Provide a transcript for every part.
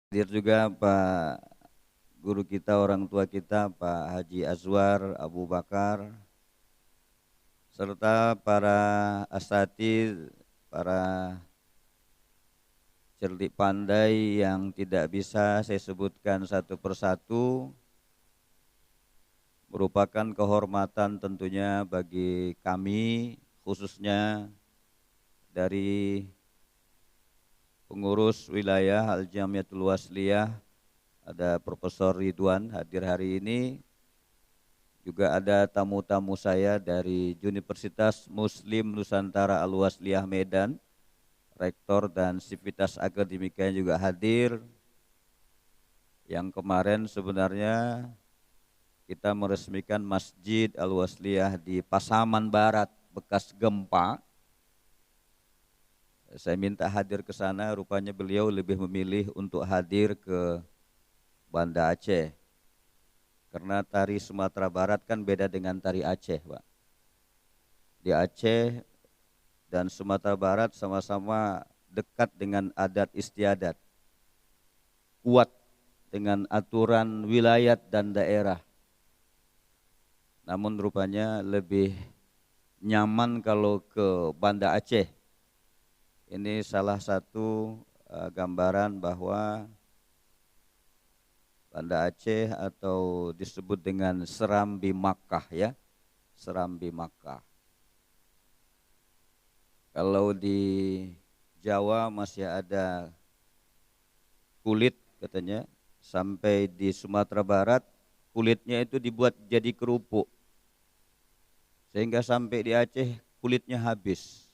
Hadir juga Pak guru kita, orang tua kita, Pak Haji Azwar Abu Bakar, serta para asatidz, para cerdik pandai yang tidak bisa saya sebutkan satu persatu, merupakan kehormatan tentunya bagi kami, khususnya dari pengurus wilayah Al-Jamiatul Wasliyah. Ada Profesor Ridwan hadir hari ini, juga ada tamu-tamu saya dari Universitas Muslim Nusantara Al-Wasliyah Medan, Rektor dan Sivitas Akademika juga hadir. Yang kemarin sebenarnya kita meresmikan Masjid Al-Wasliyah di Pasaman Barat bekas gempa. Saya minta hadir ke sana, rupanya beliau lebih memilih untuk hadir ke Banda Aceh. Karena tari Sumatera Barat kan beda dengan tari Aceh, Pak. Di Aceh dan Sumatera Barat sama-sama dekat dengan adat istiadat, kuat dengan aturan wilayah dan daerah. Namun rupanya lebih nyaman kalau ke Banda Aceh. Ini salah satu gambaran bahwa Banda Aceh atau disebut dengan Serambi Makkah ya, Serambi Makkah. Kalau di Jawa masih ada kulit katanya, sampai di Sumatera Barat kulitnya itu dibuat jadi kerupuk. Sehingga sampai di Aceh kulitnya habis.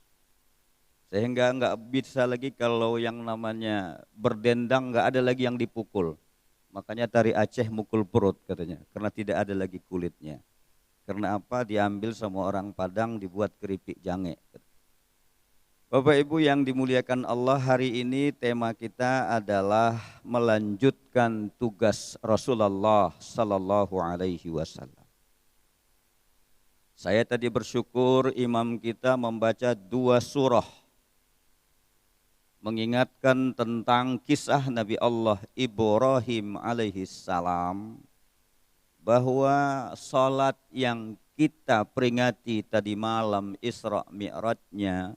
Sehingga nggak bisa lagi kalau yang namanya berdendang, nggak ada lagi yang dipukul. Makanya tari Aceh mukul perut katanya, karena tidak ada lagi kulitnya. Karena apa? Diambil sama orang Padang dibuat keripik jange. Bapak Ibu yang dimuliakan Allah, hari ini tema kita adalah melanjutkan tugas Rasulullah Sallallahu Alaihi Wasallam. Saya tadi bersyukur imam kita membaca 2 surah mengingatkan tentang kisah Nabi Allah Ibrahim alaihi salam, bahwa salat yang kita peringati tadi malam Isra Mi'rajnya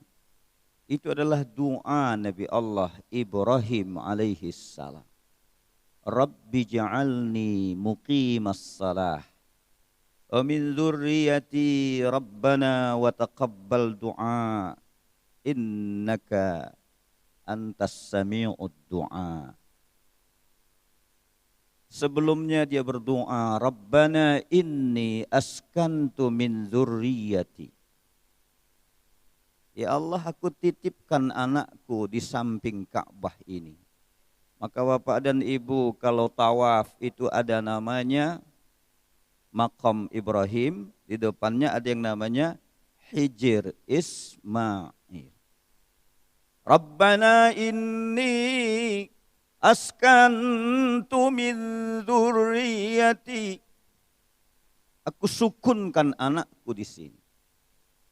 itu adalah doa Nabi Allah Ibrahim alaihi salam. Rabbi ja'alni muqimas salah wa min dzurriyyati rabbana wa taqabbal du'a innaka antas sami'ud du'a. Sebelumnya dia berdoa, Rabbana inni askantu min dzurriyyati. Ya Allah, aku titipkan anakku di samping Ka'bah ini. Maka Bapak dan Ibu kalau tawaf itu ada namanya Maqam Ibrahim, di depannya ada yang namanya Hijr Ismail. Rabbana inni askantu min dzurriyyati. Aku sukunkan anakku di sini.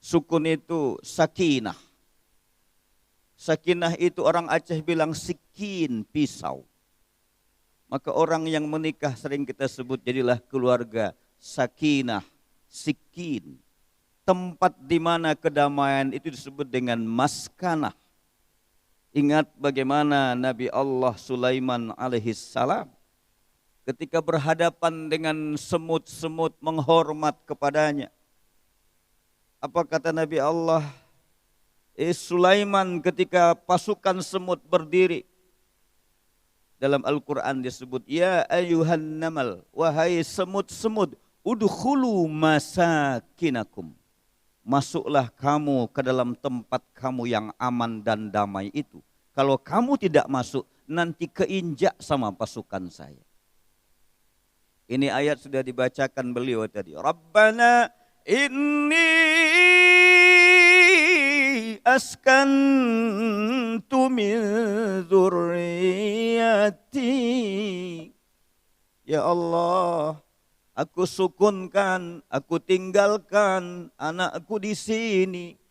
Sukun itu sakinah. Sakinah itu orang Aceh bilang sikin, pisau. Maka orang yang menikah sering kita sebut jadilah keluarga sakinah, sikin. Tempat di mana kedamaian itu disebut dengan maskanah. Ingat bagaimana Nabi Allah Sulaiman alaihissalam ketika berhadapan dengan semut-semut menghormat kepadanya. Apa kata Nabi Allah? Sulaiman ketika pasukan semut berdiri. Dalam Al-Quran disebut, ya ayuhan namal, wahai semut-semut, udkhulu masakinakum. Masuklah kamu ke dalam tempat kamu yang aman dan damai itu. Kalau kamu tidak masuk, nanti keinjak sama pasukan saya. Ini ayat sudah dibacakan beliau tadi. Rabbana inni askantu min dzurriyyati. Ya Allah, aku sukunkan, aku tinggalkan anakku di sini.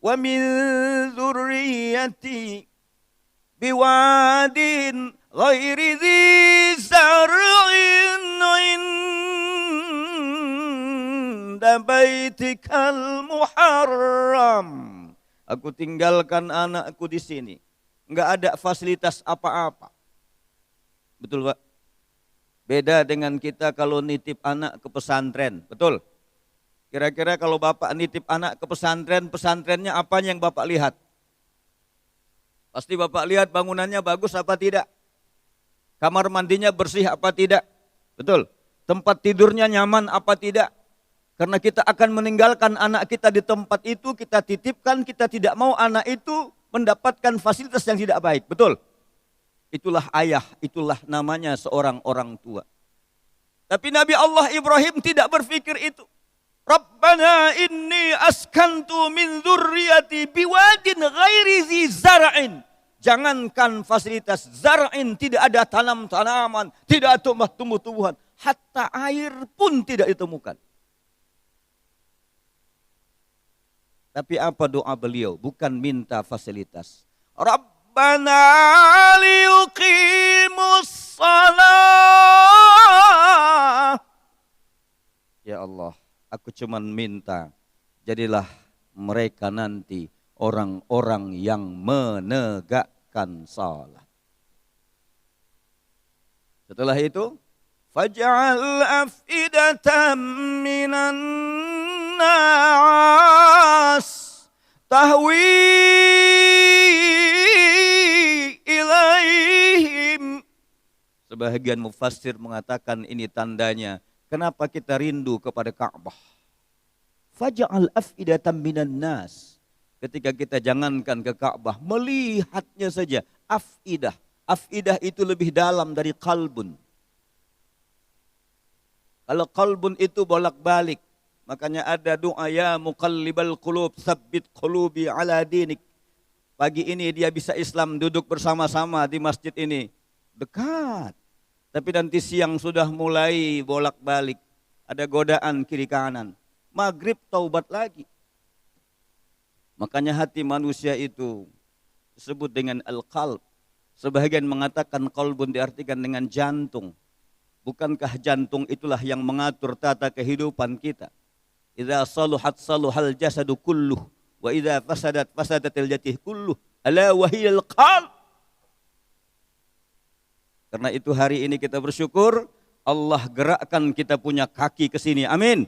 Wa min dzurriyyati biwadin ghairi dzi zar'in 'inda baitikal muharram. Aku tinggalkan anakku di sini. Enggak ada fasilitas apa-apa. Betul, Pak? Beda dengan kita kalau nitip anak ke pesantren. Betul? Kira-kira kalau Bapak nitip anak ke pesantren, pesantrennya apanya yang Bapak lihat? Pasti Bapak lihat bangunannya bagus apa tidak? Kamar mandinya bersih apa tidak? Betul? Tempat tidurnya nyaman apa tidak? Karena kita akan meninggalkan anak kita di tempat itu, kita titipkan, kita tidak mau anak itu mendapatkan fasilitas yang tidak baik. Betul? Itulah ayah, itulah namanya seorang orang tua. Tapi Nabi Allah Ibrahim tidak berpikir itu. Rabbana inni askantu min dzurriyyati biwadin ghairi dzi zar'in. Jangankan fasilitas zar'in, tidak ada tanam-tanaman, tidak ada tumbuh-tumbuhan, hatta air pun tidak ditemukan. Tapi apa doa beliau? Bukan minta fasilitas. Rabbana liyuqimus shalah. Ya Allah, aku cuman minta, jadilah mereka nanti orang-orang yang menegakkan salat. Setelah itu, faj'al af'idatan minan nas tahwi ilaihim. Sebahagian mufassir mengatakan ini tandanya kenapa kita rindu kepada Ka'bah. Faj'al af'idatan minan nas. Ketika kita jangankan ke Ka'bah, melihatnya saja af'idah. Af'idah itu lebih dalam dari qalbun. Kalau qalbun itu bolak-balik, makanya ada doa ya muqallibal qulub tsabbit qulubi ala dinik. Pagi ini dia bisa Islam duduk bersama-sama di masjid ini. Dekat. Tapi nanti siang sudah mulai bolak-balik. Ada godaan kiri kanan. Maghrib taubat lagi. Makanya hati manusia itu disebut dengan al-qalb. Sebagian mengatakan qalbun diartikan dengan jantung. Bukankah jantung itulah yang mengatur tata kehidupan kita? Idza saluhat saluhal jasadu kulluh wa idza fasadat fasadatil jasad kulluh ala wahiyal qalb. Karena itu hari ini kita bersyukur Allah gerakkan kita punya kaki ke sini. Amin.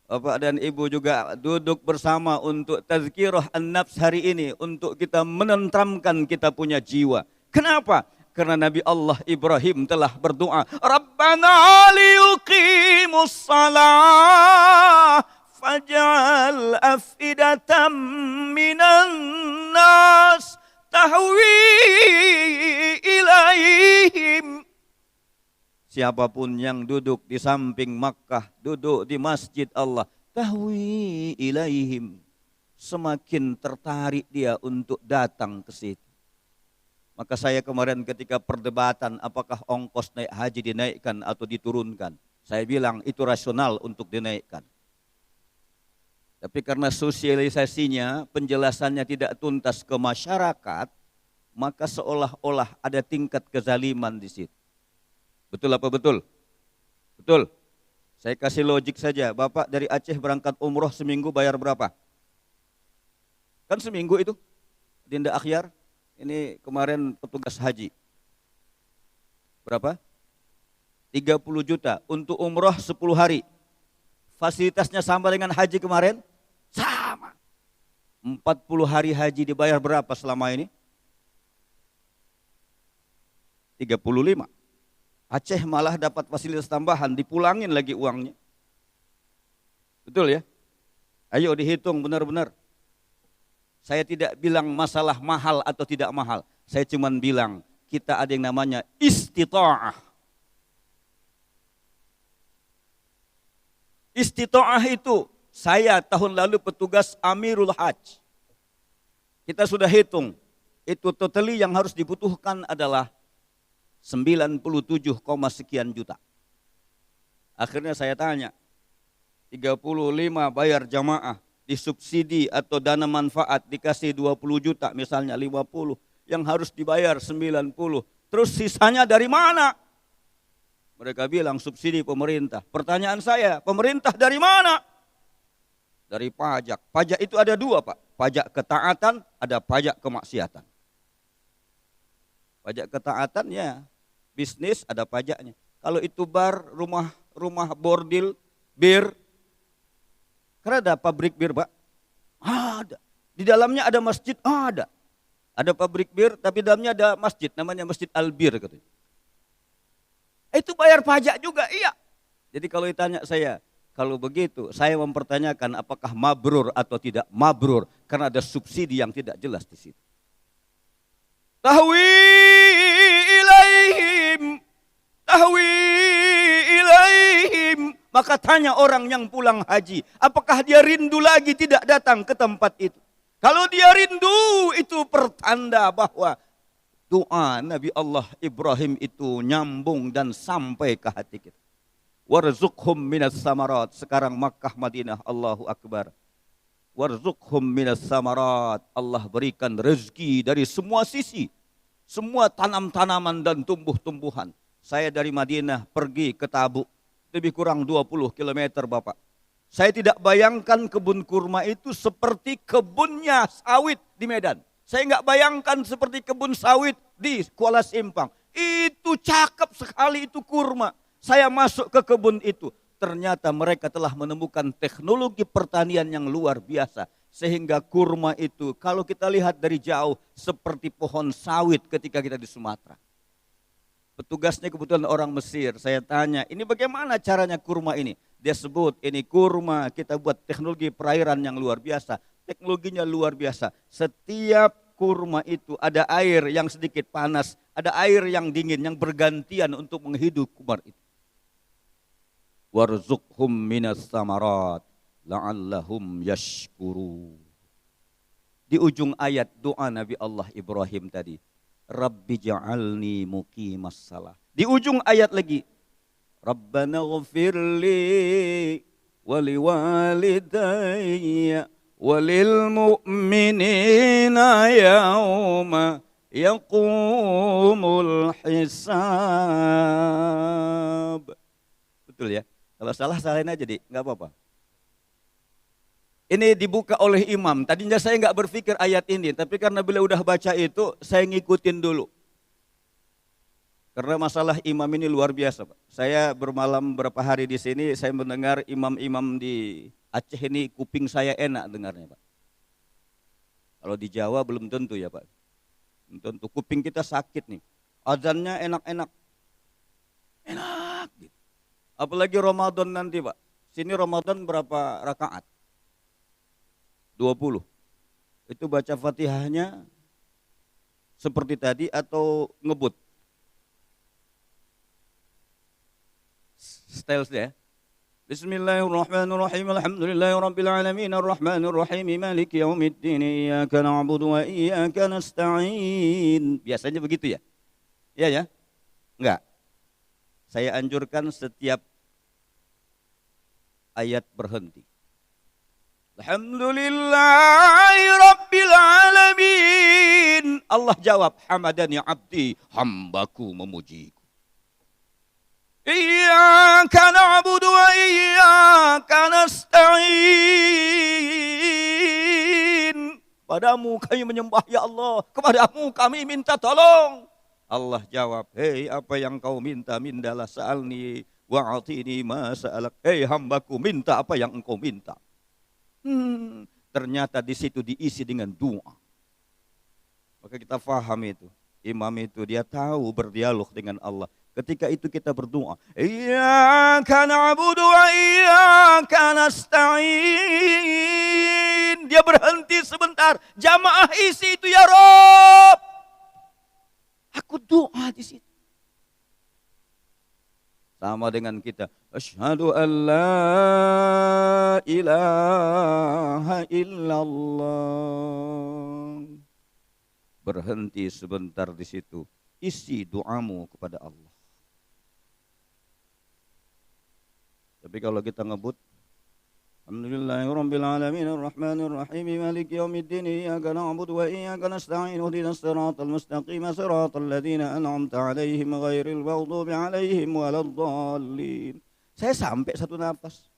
Bapak dan Ibu juga duduk bersama untuk tazkirah an-nafs hari ini, untuk kita menentramkan kita punya jiwa. Kenapa? Karena Nabi Allah Ibrahim telah berdoa, Rabbana liyuqimus salah faj'al af'idatan minan nas tahwi ilaihim. Siapapun yang duduk di samping Makkah, duduk di masjid Allah, tahwi ilaihim, semakin tertarik dia untuk datang ke situ. Maka saya kemarin ketika perdebatan apakah ongkos naik haji dinaikkan atau diturunkan, saya bilang itu rasional untuk dinaikkan. Tapi karena sosialisasinya, penjelasannya tidak tuntas ke masyarakat, maka seolah-olah ada tingkat kezaliman di situ. Betul apa betul? Betul. Saya kasih logik saja. Bapak dari Aceh berangkat umroh seminggu bayar berapa? Kan seminggu itu. Dinda Akhyar, ini kemarin petugas haji. Berapa? 30 juta untuk umroh 10 hari. Fasilitasnya sama dengan haji kemarin? Sama. 40 hari haji dibayar berapa selama ini? 35. Aceh malah dapat fasilitas tambahan, dipulangin lagi uangnya. Betul ya? Ayo dihitung benar-benar. Saya tidak bilang masalah mahal atau tidak mahal. Saya cuma bilang kita ada yang namanya istita'ah. Istita'ah itu saya tahun lalu petugas Amirul Hajj. Kita sudah hitung. Itu totally yang harus dibutuhkan adalah 97, sekian juta. Akhirnya saya tanya, 35 bayar jamaah, disubsidi atau dana manfaat dikasih 20 juta, misalnya 50, yang harus dibayar 90, Terus sisanya dari mana? Mereka bilang subsidi pemerintah. Pertanyaan saya, pemerintah dari mana? Dari pajak. Pajak itu ada dua, Pak. Pajak ketaatan, ada pajak kemaksiatan. Pajak ketaatan ya bisnis ada pajaknya. Kalau itu bar, rumah bordil, bir, karena ada pabrik bir, Pak. Ada. Di dalamnya ada masjid, ada. Ada pabrik bir, tapi dalamnya ada masjid, namanya Masjid Al-Bir katanya. Itu bayar pajak juga, iya. Jadi kalau ditanya saya, kalau begitu saya mempertanyakan apakah mabrur atau tidak mabrur, karena ada subsidi yang tidak jelas di situ. Tahwi ilaihim, tahwi ilaihim. Maka tanya orang yang pulang haji, apakah dia rindu lagi tidak datang ke tempat itu? Kalau dia rindu, itu pertanda bahwa doa Nabi Allah Ibrahim itu nyambung dan sampai ke hati kita. Warzuqhum minas samarat. Sekarang Makkah Madinah, Allahu Akbar. Warzuqhum minas samarat. Allah berikan rezeki dari semua sisi. Semua tanam-tanaman dan tumbuh-tumbuhan. Saya dari Madinah pergi ke Tabuk. Lebih kurang 20 km Bapak. Saya tidak bayangkan kebun kurma itu seperti kebunnya sawit di Medan. Saya nggak bayangkan seperti kebun sawit di Kuala Simpang. Itu cakep sekali itu kurma. Saya masuk ke kebun itu. Ternyata mereka telah menemukan teknologi pertanian yang luar biasa. Sehingga kurma itu kalau kita lihat dari jauh seperti pohon sawit ketika kita di Sumatera. Petugasnya kebetulan orang Mesir. Saya tanya, ini bagaimana caranya kurma ini? Dia sebut, ini kurma kita buat teknologi perairan yang luar biasa. Teknologinya luar biasa. Setiap kurma itu ada air yang sedikit panas, ada air yang dingin yang bergantian untuk menghidup kurma itu. Warzuqhum minas samarat la'allahum yashkuru. Di ujung ayat doa Nabi Allah Ibrahim tadi, Rabbi ja'alni muqimas salah. Di ujung ayat lagi, Rabbana ghafirli wali walidayya walil mu'minina yawma yaqumul hisab. Betul ya? Kalau salah salahin aja, Dik, nggak apa-apa. Ini dibuka oleh imam. Tadinya saya nggak berpikir ayat ini, tapi karena beliau udah baca itu, saya ngikutin dulu. Karena masalah imam ini luar biasa, Pak. Saya bermalam berapa hari di sini, saya mendengar imam-imam di Aceh ini kuping saya enak dengarnya, Pak. Kalau di Jawa belum tentu ya, Pak. Belum tentu, kuping kita sakit nih. Azannya enak-enak. Enak gitu. Apalagi Ramadan nanti, Pak. Sini Ramadan berapa rakaat? 20. Itu baca Fatihahnya seperti tadi atau ngebut? Style ya. Bismillahirrahmanirrahim. Alhamdulillahirabbil alamin arrahmanir rahim maliki yaumiddin iyyaka na'budu wa iyyaka nasta'in. Biasanya begitu ya? Iya ya? Enggak. Saya anjurkan setiap ayat berhenti. Alhamdulillahirabbil alamin. Allah jawab, hamadani abdi, hambaku memujiku. Iyyaka na'budu wa iyyaka nasta'in. Padamu kami menyembah ya Allah, kepadamu kami minta tolong. Allah jawab, hei apa yang kau minta, mindalah, sa'alni wa'atini ma sa'alak. Hei hambaku, minta apa yang engkau minta. Ternyata di situ diisi dengan doa. Maka kita faham itu. Imam itu dia tahu berdialog dengan Allah. Ketika itu kita berdoa, Iyyaka na'budu wa iyyaka nasta'in. Dia berhenti sebentar, jamaah isi itu ya Rob. Aku doa di situ. Sama dengan kita, asyhadu an la ilaha illallah. Berhenti sebentar di situ, isi doamu kepada Allah. Tapi kalau kita ngebut, Alhamdulillahirabbil alamin arrahmanir rahim maliki yaumiddin iyyaka na'budu wa iyyaka nasta'in ihdinas siratal mustaqim siratal ladzina an'amta 'alaihim ghairil maghdubi 'alaihim waladdallin. Saya sampai satu nafas.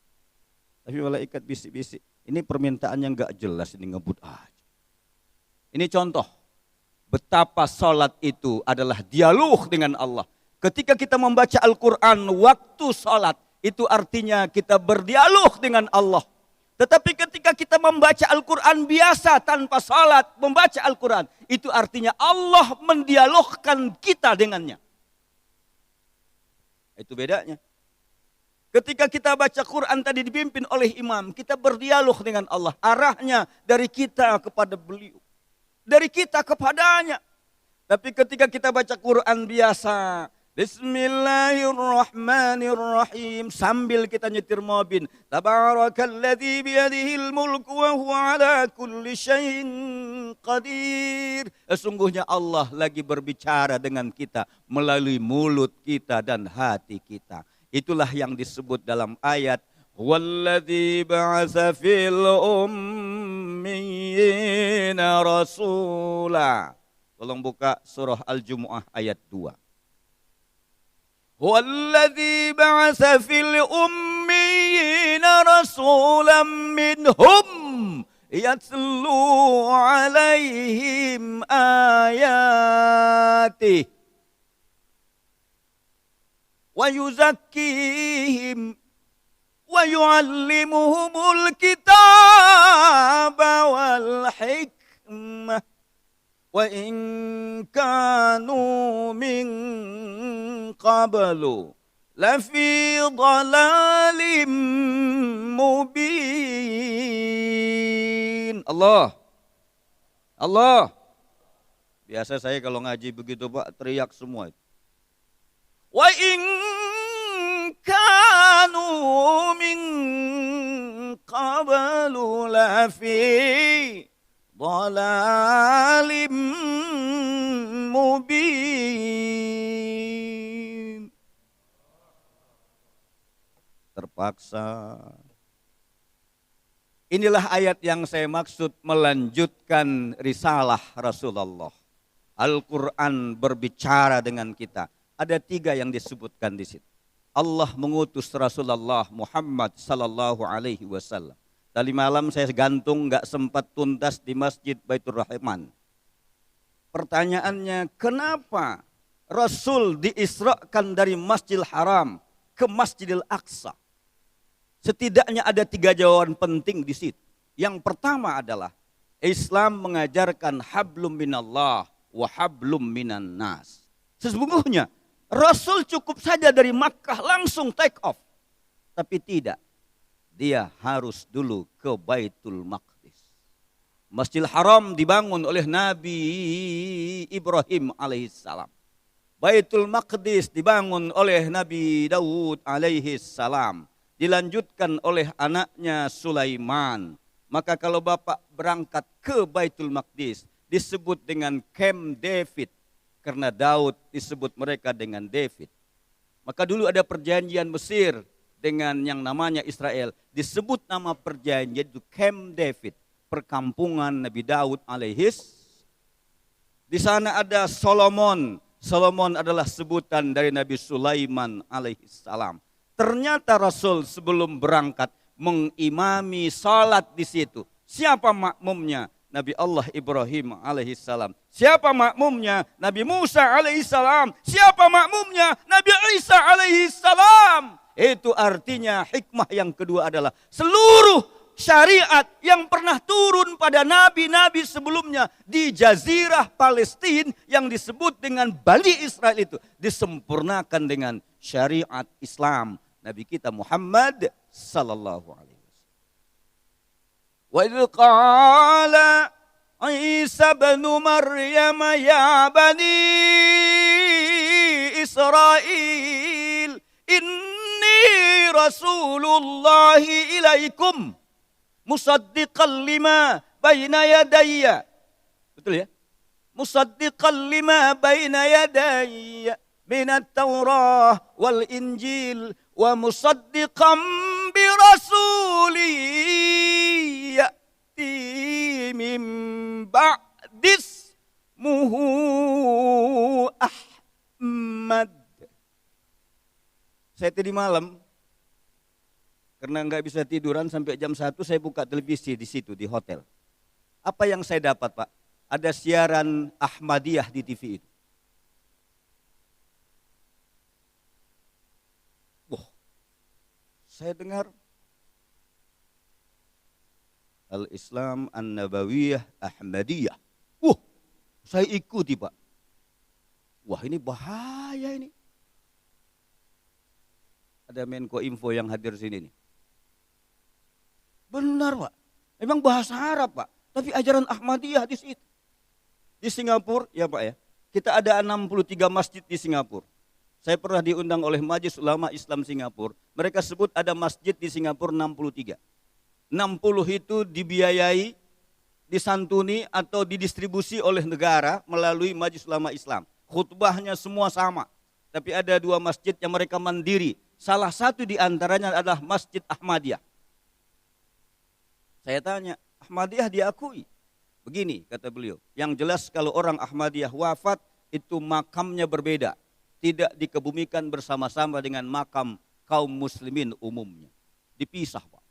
Tapi malaikat bisik-bisik. Ini permintaan yang enggak jelas, ini ngebut aja. Ini contoh betapa salat itu adalah dialog dengan Allah. Ketika kita membaca Al-Quran waktu salat, itu artinya kita berdialog dengan Allah. Tetapi ketika kita membaca Al-Quran biasa tanpa salat, membaca Al-Quran, itu artinya Allah mendialogkan kita dengannya. Itu bedanya. Ketika kita baca Quran tadi dipimpin oleh imam, kita berdialog dengan Allah. Arahnya dari kita kepada beliau. Dari kita kepadanya. Tapi ketika kita baca Quran biasa, Bismillahirrahmanirrahim, sambil kita nyetir mobil, Tabarakalladzi biyadihil mulku wa huwa ala kulli syai'in qadir. Sesungguhnya Allah lagi berbicara dengan kita melalui mulut kita dan hati kita. Itulah yang disebut dalam ayat Walladzi ba'atsa fil ummiyina rasula. Tolong buka surah Al-Jumu'ah ayat 2. Walladzi ba'atsa fil ummiyina rasulan minhum yatlu 'alaihim ayatihi wa yuzakkihim wa yu'allimuhumul kitaba wal hikmah wa in kanu min qablu lafi dhalalim mubin. Allah. Biasa saya kalau ngaji begitu Pak, teriak semua. Wa in kanu min qablu lafi dhalalim mubin. Terpaksa. Inilah ayat yang saya maksud melanjutkan risalah Rasulullah. Al-Quran berbicara dengan kita. Ada 3 yang disebutkan di situ. Allah mengutus Rasulullah Muhammad sallallahu alaihi wasallam. Tadi malam saya gantung gak sempat tuntas di Masjid Baitur Rahman. Pertanyaannya, kenapa Rasul diisrakan dari Masjidil Haram ke Masjidil Aqsa? Setidaknya ada 3 jawaban penting di situ. Yang pertama adalah Islam mengajarkan hablum minallah wa hablum minan nas. Sesungguhnya Rasul cukup saja dari Makkah langsung take off. Tapi tidak. Dia harus dulu ke Baitul Maqdis. Masjidil Haram dibangun oleh Nabi Ibrahim alaihissalam. Baitul Maqdis dibangun oleh Nabi Daud alaihissalam. Dilanjutkan oleh anaknya Sulaiman. Maka kalau Bapak berangkat ke Baitul Maqdis, disebut dengan Camp David. Karena Daud disebut mereka dengan David. Maka dulu ada perjanjian Mesir dengan yang namanya Israel. Disebut nama perjanjian itu Camp David. Perkampungan Nabi Daud alaihis. Di sana ada Solomon. Solomon adalah sebutan dari Nabi Sulaiman alaihissalam. Ternyata Rasul sebelum berangkat mengimami salat di situ. Siapa makmumnya? Nabi Allah Ibrahim alaihissalam. Siapa makmumnya? Nabi Musa alaihissalam. Siapa makmumnya? Nabi Isa alaihissalam. Itu artinya hikmah yang kedua adalah seluruh syariat yang pernah turun pada nabi-nabi sebelumnya di Jazirah Palestina yang disebut dengan Bani Israel itu disempurnakan dengan syariat Islam Nabi kita Muhammad sallallahu alaihi wasallam. Wa idz qala Isa ibn Maryam ya bani Israel inni rasulullah ilaikum musaddiqan lima baina yadayya. Betul ya? Musaddiqan lima baina yadayya minat Taurah wal Injil wa musaddiqan bi rasuli ya'ti min ba'dis muhu Ahmad. Saya tadi malam, karena nggak bisa tiduran sampai jam 1, saya buka televisi di situ, di hotel. Apa yang saya dapat, Pak? Ada siaran Ahmadiyah di TV itu. Wah, saya dengar Al-Islam An-Nabawiyah Ahmadiyah. Wah, saya ikuti, Pak. Wah, ini bahaya ini. Ada Menko Info yang hadir sini nih. Benar, Pak. Memang bahasa Arab, Pak. Tapi ajaran Ahmadiyah di situ. Di Singapura, ya Pak ya, kita ada 63 masjid di Singapura. Saya pernah diundang oleh Majelis Ulama Islam Singapura. Mereka sebut ada masjid di Singapura 63. 60 itu dibiayai, disantuni atau didistribusi oleh negara melalui Majelis Ulama Islam. Khutbahnya semua sama. Tapi ada 2 masjid yang mereka mandiri. Salah satu di antaranya adalah Masjid Ahmadiyah. Saya tanya, Ahmadiyah diakui? Begini kata beliau, yang jelas kalau orang Ahmadiyah wafat itu makamnya berbeda. Tidak dikebumikan bersama-sama dengan makam kaum muslimin umumnya. Dipisah, Pak.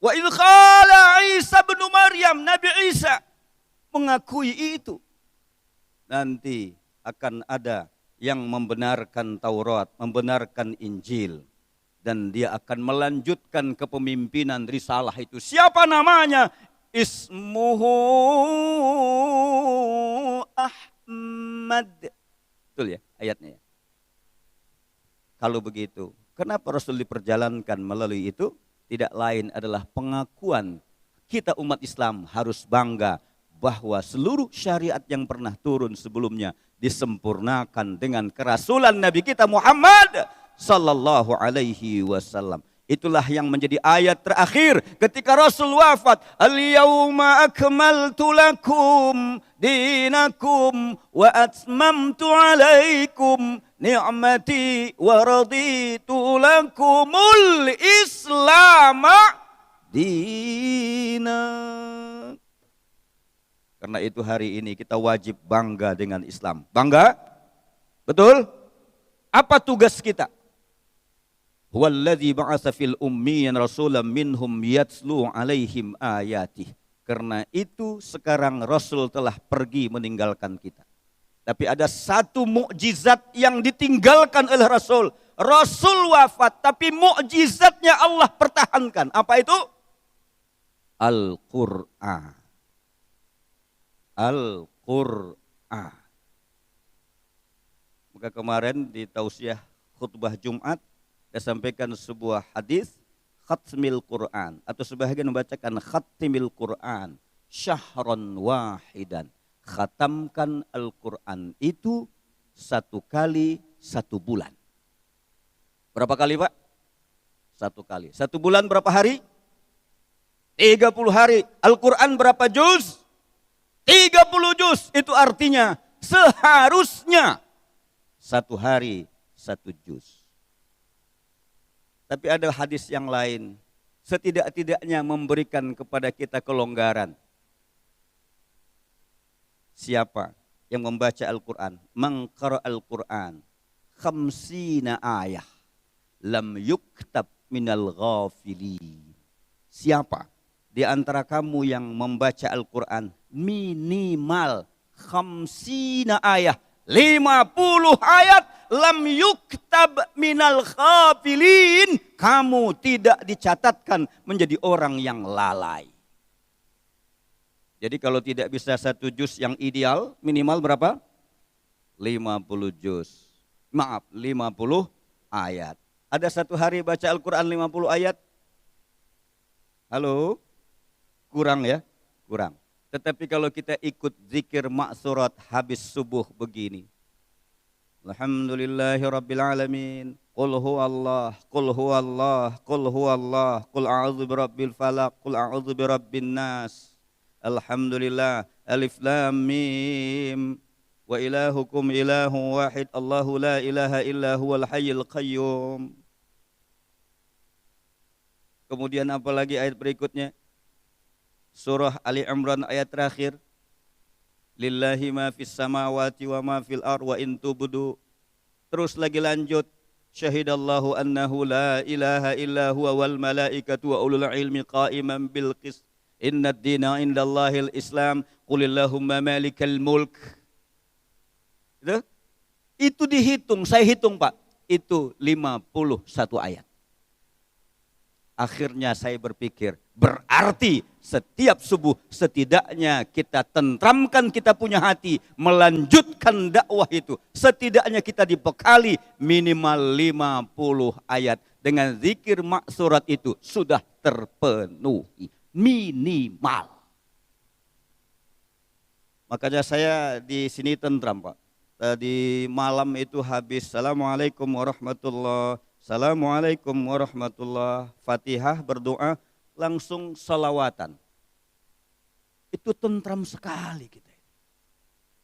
Wa idh qala Isa bin Maryam, Nabi Isa mengakui itu. Nanti akan ada yang membenarkan Taurat, membenarkan Injil. Dan dia akan melanjutkan kepemimpinan risalah itu. Siapa namanya? Ismuhu Ahmad. Betul ya ayatnya. Kalau begitu, kenapa Rasul diperjalankan melalui itu? Tidak lain adalah pengakuan kita umat Islam harus bangga bahwa seluruh syariat yang pernah turun sebelumnya disempurnakan dengan kerasulan Nabi kita Muhammad sallallahu alaihi wasallam. Itulah yang menjadi ayat terakhir ketika Rasul wafat. Al-yawma akmaltu lakum dinakum wa atmamtu alaikum ni'mati wa raditu lakumul islama dina. Karena itu hari ini kita wajib bangga dengan Islam. Bangga? Betul? Apa tugas kita? Huwallazi ba'atsa fil ummiyin rasulan minhum yatslu 'alaihim ayatih. Karena itu sekarang Rasul telah pergi meninggalkan kita. Tapi ada satu mukjizat yang ditinggalkan oleh Rasul. Rasul wafat tapi mukjizatnya Allah pertahankan. Apa itu? Al-Qur'an. Al-Qur'an. Maka kemarin di tausiah khutbah Jumat saya sampaikan sebuah hadis khatmil Quran atau sebagian membacakan khatimil Quran syahron wahidan. Khatamkan Al-Quran itu 1 kali 1 bulan. Berapa kali, Pak? 1 kali. 1 bulan berapa hari? 30 hari. Al-Quran berapa juz? 30 juz. Itu artinya seharusnya 1 hari 1 juz. Tapi ada hadis yang lain, setidak-tidaknya memberikan kepada kita kelonggaran. Siapa yang membaca Al-Quran, mengqara Al-Quran, 50 ayah, lam yuktab minal ghafilin. Siapa di antara kamu yang membaca Al-Quran minimal 50 ayah, 50 ayat, lam yuktab minal ghafilin, kamu tidak dicatatkan menjadi orang yang lalai. Jadi kalau tidak bisa 1 juz yang ideal, minimal berapa? 50 juz. Maaf, 50 ayat. Ada 1 hari baca Al-Quran 50 ayat? Halo? Kurang ya? Kurang. Tetapi kalau kita ikut zikir maksurat habis subuh begini. Alhamdulillahi rabbil alamin. Qul huwallah, qul huwallah, qul huwallah, qul a'udzu birabbil falaq, qul a'udzu birabbin nas. Alhamdulillah, alif lam mim. wa ilahukum ilahu wahid Allahu la ilaha illa huwal hayyul qayyum. Kemudian apa lagi ayat berikutnya? Surah Ali Imran ayat terakhir. Lillahi ma fis samawati wa ma fil ard wa in tubdu. Terus lagi lanjut. Syahidallahu annahu la ilaha illa huwa wal malaikatu wa ulul ilmi qa'iman bil qist. Inna ad-dina indallahil Islam. Qulillahumma malikal mulk. Itu dihitung, saya hitung Pak. Itu 51 ayat. Akhirnya saya berpikir, berarti setiap subuh setidaknya kita tentramkan kita punya hati, melanjutkan dakwah itu. Setidaknya kita dibekali minimal 50 ayat. Dengan zikir maksurat itu sudah terpenuhi. Minimal. Makanya saya di sini tentram Pak. Tadi malam itu habis Assalamualaikum warahmatullahi. Assalamualaikum warahmatullahi. Fatihah berdoa langsung salawatan. Itu tentram sekali kita.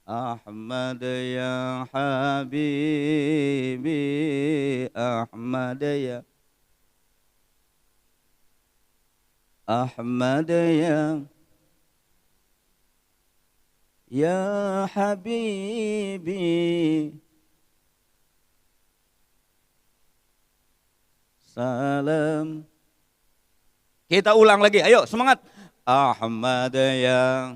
Ahmad ya habibi, Ahmad ya, Ahmad ya habibi. Salam. Kita ulang lagi, ayo semangat. Ahmad ya,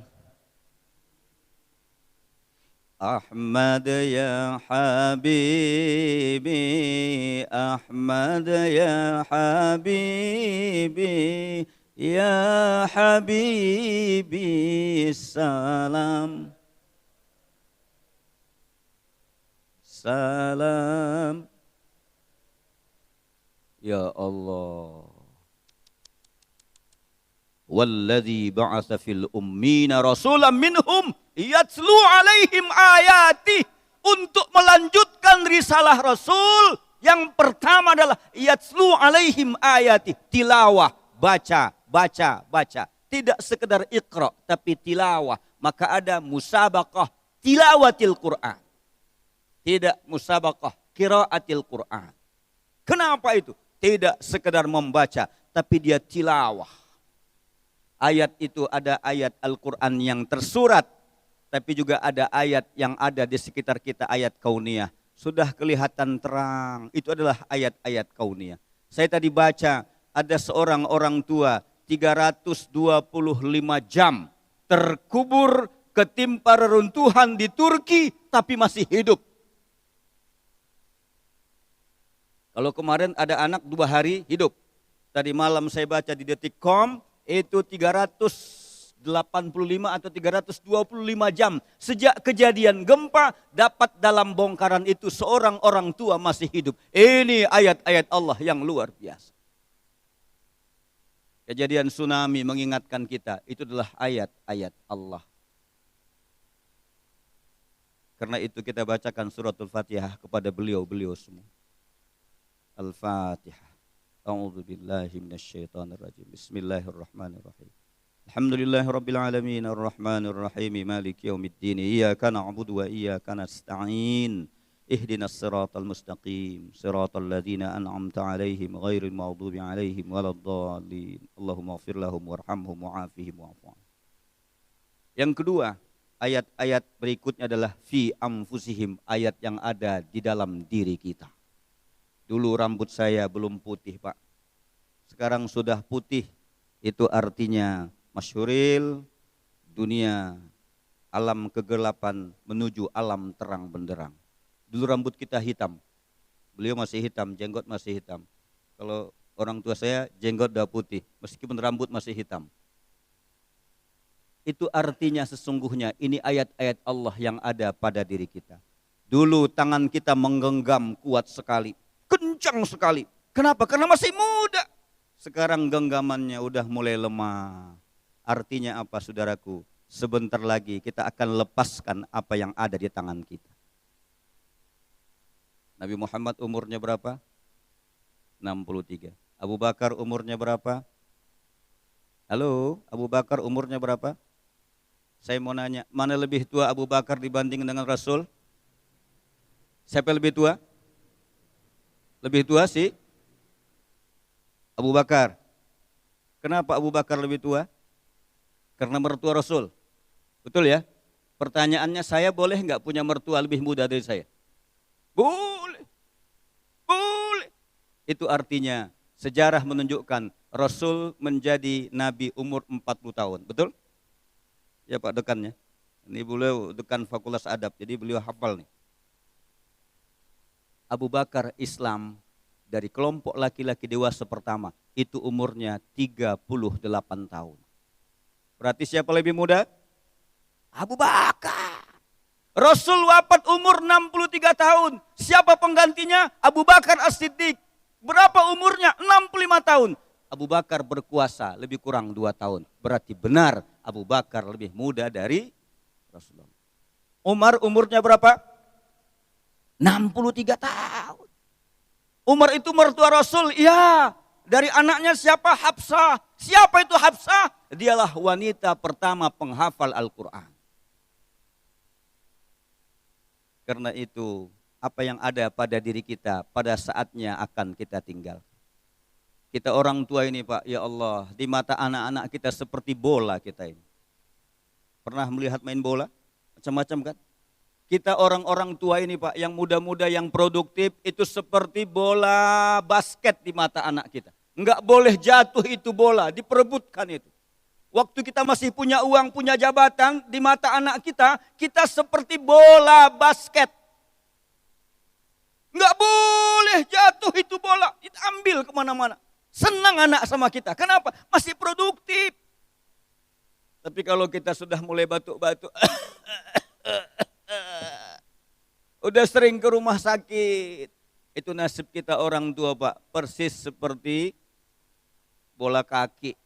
Ahmad ya habibi, Ahmad ya habibi, ya habibi salam. Salam. Ya Allah. Walladzi ba'atsa fil ummina rasulan minhum yatslu alaihim ayati. Untuk melanjutkan risalah Rasul, yang pertama adalah yatslu alaihim ayati, tilawah, baca, baca, baca. Tidak sekedar iqra tapi tilawah. Maka ada musabaqah tilawatil Quran. Tidak musabaqah qiraatil Quran. Kenapa itu? Tidak sekedar membaca, tapi dia tilawah. Ayat itu ada ayat Al-Quran yang tersurat, tapi juga ada ayat yang ada di sekitar kita, ayat kauniyah. Sudah kelihatan terang, itu adalah ayat-ayat kauniyah. Saya tadi baca, ada seorang orang tua, 325 jam, terkubur ketimpa reruntuhan di Turki, tapi masih hidup. Kalau kemarin ada anak 2 hari hidup. Tadi malam saya baca di Detikcom itu 385 atau 325 jam. Sejak kejadian gempa dapat dalam bongkaran itu seorang orang tua masih hidup. Ini ayat-ayat Allah yang luar biasa. Kejadian tsunami mengingatkan kita, itu adalah ayat-ayat Allah. Karena itu kita bacakan suratul Fatihah kepada beliau-beliau semua. Al-Fatihah. A'udzu billahi minasyaitonir rajim. Bismillahirrahmanirrahim. Alhamdulillahirabbil alamin arrahmanir rahim maliki yaumiddin. Iyyaka na'budu wa iyyaka nasta'in. Ihdinas siratal mustaqim. Siratal ladzina an'amta 'alaihim ghairil maghdubi 'alaihim waladdallin. Allahumma ighfir lahum warhamhum wa'afihim wa'fu 'anhum. Yang kedua, ayat-ayat berikutnya adalah fi anfusihim, ayat yang ada di dalam diri kita. Dulu rambut saya belum putih Pak, sekarang sudah putih. Itu artinya masyhuril dunia, alam kegelapan menuju alam terang benderang. Dulu rambut kita hitam, beliau masih hitam, jenggot masih hitam. Kalau orang tua saya jenggot udah putih, meskipun rambut masih hitam. Itu artinya sesungguhnya ini ayat-ayat Allah yang ada pada diri kita. Dulu tangan kita menggenggam kuat sekali, kencang sekali. Kenapa? Karena masih muda. Sekarang genggamannya udah mulai lemah. Artinya apa saudaraku? Sebentar lagi kita akan lepaskan apa yang ada di tangan kita. Nabi Muhammad umurnya berapa? 63. Abu Bakar umurnya berapa? Halo, Abu Bakar umurnya berapa? Saya mau nanya, mana lebih tua Abu Bakar dibanding dengan Rasul? Siapa yang lebih tua? Lebih tua sih Abu Bakar. Kenapa Abu Bakar lebih tua? Karena mertua Rasul. Betul ya? Pertanyaannya, saya boleh nggak punya mertua lebih muda dari saya? Boleh. Boleh. Itu artinya sejarah menunjukkan Rasul menjadi Nabi umur 40 tahun. Betul? Ya Pak dekannya. Ini beliau dekan Fakultas Adab, jadi beliau hafal nih. Abu Bakar Islam dari kelompok laki-laki dewasa pertama, itu umurnya 38 tahun. Berarti siapa lebih muda? Abu Bakar. Rasul wafat umur 63 tahun. Siapa penggantinya? Abu Bakar As-Siddiq. Berapa umurnya? 65 tahun. Abu Bakar berkuasa lebih kurang 2 tahun. Berarti benar Abu Bakar lebih muda dari Rasulullah. Umar umurnya berapa? 63 tahun. Umar itu mertua Rasul, iya. Dari anaknya siapa? Hafsah. Siapa itu Hafsah? Dialah wanita pertama penghafal Al-Quran. Karena itu, apa yang ada pada diri kita pada saatnya akan kita tinggal. Kita orang tua ini Pak, ya Allah, di mata anak-anak kita seperti bola kita ini. Pernah melihat main bola? Macam-macam kan? Kita orang-orang tua ini Pak, yang muda-muda, yang produktif, itu seperti bola basket di mata anak kita. Enggak boleh jatuh itu bola, diperebutkan itu. Waktu kita masih punya uang, punya jabatan, di mata anak kita, kita seperti bola basket. Enggak boleh jatuh itu bola, kita ambil kemana-mana. Senang anak sama kita, kenapa? Masih produktif. Tapi kalau kita sudah mulai batuk-batuk, udah sering ke rumah sakit, itu nasib kita orang tua Pak, persis seperti bola kaki.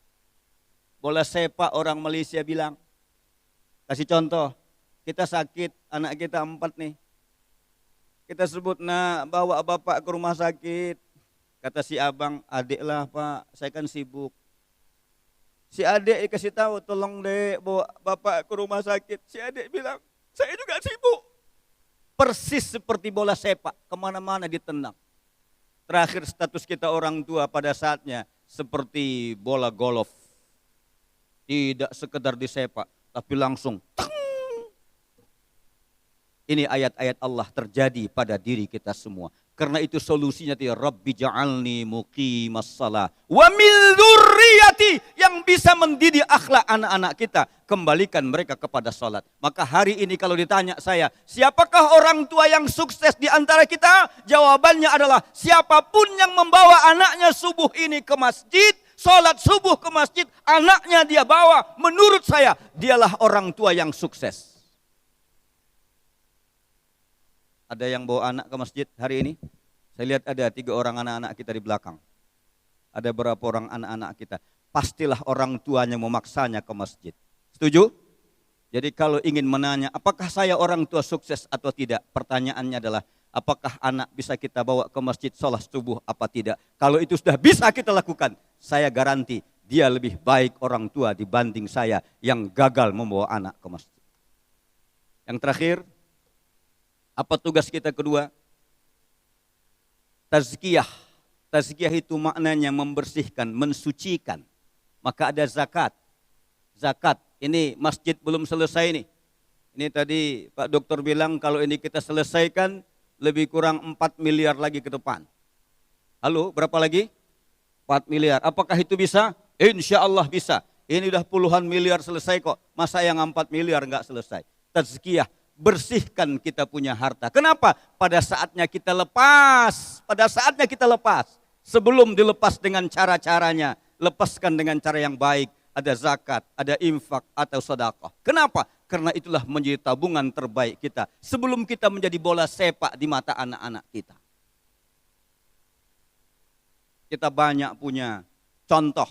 Bola sepak orang Malaysia bilang, kasih contoh, kita sakit, anak kita 4 nih. Kita sebut, nak bawa bapak ke rumah sakit. Kata si abang, adiklah Pak, saya kan sibuk. Si adik kasih tahu, tolong dek bawa bapak ke rumah sakit. Si adik bilang, saya juga sibuk. Persis seperti bola sepak, kemana-mana ditendang. Terakhir status kita orang tua pada saatnya seperti bola golf. Tidak sekedar disepak, tapi langsung. Tang! Ini ayat-ayat Allah terjadi pada diri kita semua. Karena itu solusinya dia, Rabbi ja'alni muqimas shalah wa min dzurriyyati, yang bisa mendidik akhlak anak-anak kita, kembalikan mereka kepada salat. Maka hari ini kalau ditanya saya, siapakah orang tua yang sukses di antara kita? Jawabannya adalah siapapun yang membawa anaknya subuh ini ke masjid, salat subuh ke masjid, anaknya dia bawa, menurut saya dialah orang tua yang sukses. Ada yang bawa anak ke masjid hari ini? Saya lihat ada 3 orang anak-anak kita di belakang. Ada berapa orang anak-anak kita? Pastilah orang tuanya memaksanya ke masjid. Setuju? Jadi kalau ingin menanya, apakah saya orang tua sukses atau tidak? Pertanyaannya adalah, apakah anak bisa kita bawa ke masjid sholat subuh apa tidak? Kalau itu sudah bisa kita lakukan, saya garanti dia lebih baik orang tua dibanding saya yang gagal membawa anak ke masjid. Yang terakhir, apa tugas kita kedua? Tazkiyah. Tazkiyah itu maknanya membersihkan, mensucikan. Maka ada zakat. Zakat, ini masjid belum selesai nih. Ini tadi Pak Dokter bilang kalau ini kita selesaikan lebih kurang 4 miliar lagi ke depan. Halo, berapa lagi? 4 miliar. Apakah itu bisa? Insya Allah bisa. Ini udah puluhan miliar selesai kok. Masa yang 4 miliar enggak selesai? Tazkiyah. Bersihkan kita punya harta. Kenapa? Pada saatnya kita lepas. Pada saatnya kita lepas. Sebelum dilepas dengan cara-caranya. Lepaskan dengan cara yang baik. Ada zakat, ada infak, atau sedekah. Kenapa? Karena itulah menjadi tabungan terbaik kita. Sebelum kita menjadi bola sepak di mata anak-anak kita. Kita banyak punya contoh.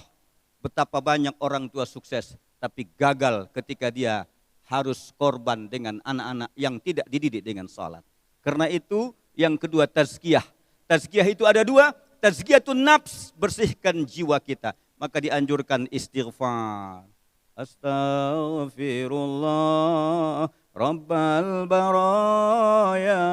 Betapa banyak orang tua sukses. Tapi gagal ketika dia harus korban dengan anak-anak yang tidak dididik dengan salat. Karena itu yang kedua tazkiyah. Tazkiyah itu ada 2. Tazkiyatun nafs, bersihkan jiwa kita. Maka dianjurkan istighfar. astaghfirullah rabbal baraya,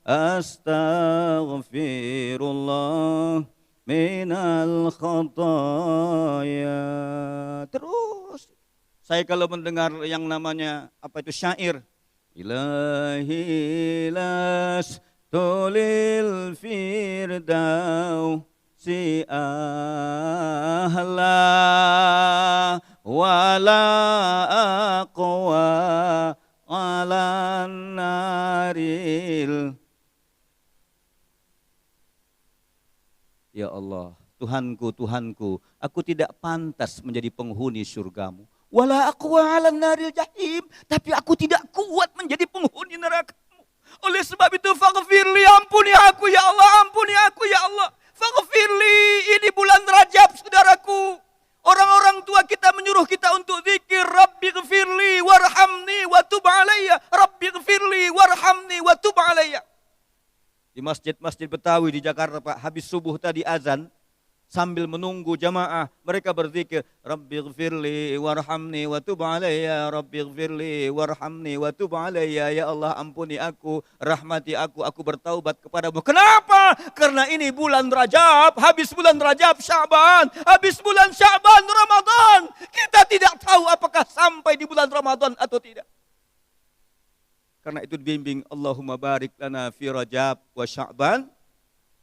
astaghfirullah minal khataya. Terus saya kalau mendengar yang namanya apa itu syair, Ilahi las tulil firdaus si ahla wala aqwa ala naril. Ya Allah, Tuhanku, Tuhanku, aku tidak pantas menjadi penghuni surgamu. Wala aqwa ala naril jahim, tapi aku tidak kuat menjadi penghuni nerakamu. Oleh sebab itu faghfirli, ampuni aku ya Allah, ampuni aku ya Allah. Faghfirli, ini bulan Rajab saudaraku. Orang-orang tua kita menyuruh kita untuk zikir, Rabbighfirli warhamni wa tub alayya, Rabbighfirli warhamni wa tub alayya. Di masjid-masjid Betawi di Jakarta Pak, habis subuh tadi azan, sambil menunggu jamaah, mereka berzikir, Rabbighfirli warhamni wa tub alayya, Rabbighfirli warhamni wa tub alayya. Ya Allah, ampuni aku, rahmati aku bertaubat kepadamu. Kenapa? Karena ini bulan Rajab, habis bulan Rajab Sya'ban, habis bulan Sya'ban Ramadan. Kita tidak tahu apakah sampai di bulan Ramadan atau tidak. Karena itu dibimbing, Allahumma barik lana fi Rajab wa Sya'ban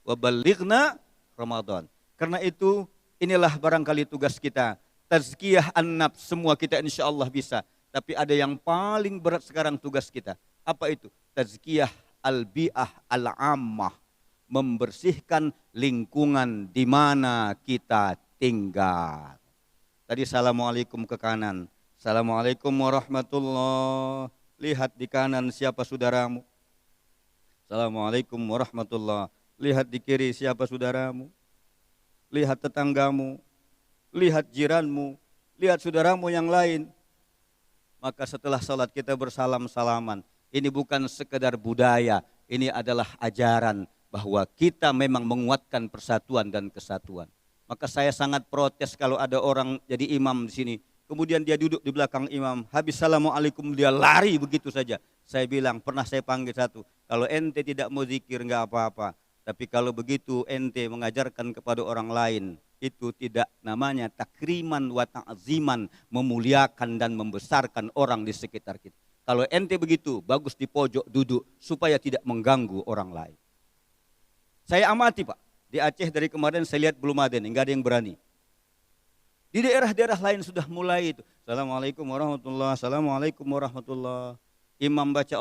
wa balighna Ramadan. Karena itu inilah barangkali tugas kita. Tazkiyah an-nafs, semua kita insya Allah bisa. Tapi ada yang paling berat sekarang tugas kita. Apa itu? Tazkiyah al-bi'ah al-ammah. Membersihkan lingkungan di mana kita tinggal. Tadi assalamualaikum ke kanan. Assalamualaikum warahmatullahi. Lihat di kanan siapa saudaramu. Assalamualaikum warahmatullahi. Lihat di kiri siapa saudaramu. Lihat tetanggamu, lihat jiranmu, lihat saudaramu yang lain. Maka setelah salat kita bersalam-salaman. Ini bukan sekedar budaya, ini adalah ajaran bahwa kita memang menguatkan persatuan dan kesatuan. Maka saya sangat protes kalau ada orang jadi imam di sini, kemudian dia duduk di belakang imam, habis assalamualaikum dia lari begitu saja. Saya bilang, pernah saya panggil satu, kalau ente tidak mau zikir enggak apa-apa. Tapi kalau begitu ente mengajarkan kepada orang lain, itu tidak namanya takriman wa ta'ziman, memuliakan dan membesarkan orang di sekitar kita. Kalau ente begitu, bagus di pojok duduk supaya tidak mengganggu orang lain. Saya amati Pak, di Aceh dari kemarin saya lihat belum ada, enggak ada yang berani. Di daerah-daerah lain sudah mulai itu. Assalamualaikum warahmatullahi wabarakatuh. Assalamualaikum warahmatullahi wabarakatuh. Imam baca